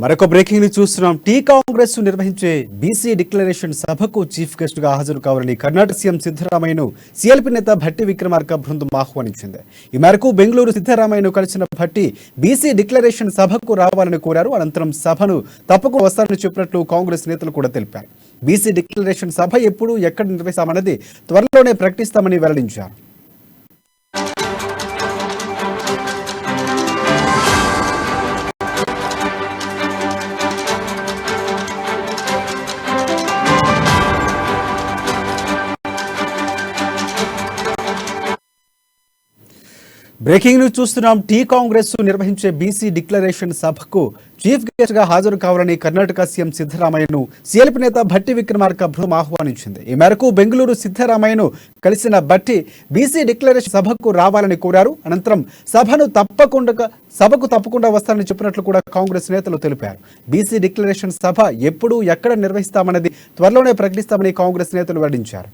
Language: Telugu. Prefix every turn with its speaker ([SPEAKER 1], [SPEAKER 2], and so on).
[SPEAKER 1] మరొక బ్రేకింగ్ ని చూస్తున్నాం. టీ కాంగ్రెస్ నిర్వహించే బీసీ డిక్లరేషన్ సభకు చీఫ్ గెస్ట్ గా హాజరు కావాలని కర్ణాటక సీఎం సిద్ధరామయ్యను సీఎల్పీ నేత భట్టి విక్రమార్క బృందం ఆహ్వానించింది. ఈ మేరకు బెంగళూరు సిద్ధరామయ్యను కలిసిన భట్టి బీసీ డిక్లరేషన్ సభకు రావాలని కోరారు. అనంతరం సభను తప్పకుండా వస్తారని చెప్పినట్లు కాంగ్రెస్ నేతలు కూడా తెలిపారు. బీసీ డిక్లరేషన్ సభ ఎప్పుడు ఎక్కడ నిర్వహిస్తామన్నది త్వరలోనే ప్రకటిస్తామని వెల్లడించారు. బ్రేకింగ్ న్యూస్ చూస్తున్నాం. టీ కాంగ్రెస్ నిర్వహించే బీసీ డిక్లరేషన్ సభకు చీఫ్ గెస్ట్ గా హాజరు కావాలని కర్ణాటక సీఎం సిద్ధరామయ్యను సీఎల్పీ నేత భట్టి విక్రమార్క బృందం ఆహ్వానించింది. ఈ మేరకు బెంగళూరు సిద్ధరామయ్యను కలిసిన భట్టి బీసీ డిక్లరేషన్ సభకు రావాలని కోరారు. అనంతరం సభకు తప్పకుండా వస్తారని చెప్పినట్లు కూడా కాంగ్రెస్ నేతలు తెలిపారు. బీసీ డిక్లరేషన్ సభ ఎప్పుడు ఎక్కడ నిర్వహిస్తామన్నది త్వరలోనే ప్రకటిస్తామని కాంగ్రెస్ నేతలు వెల్లడించారు.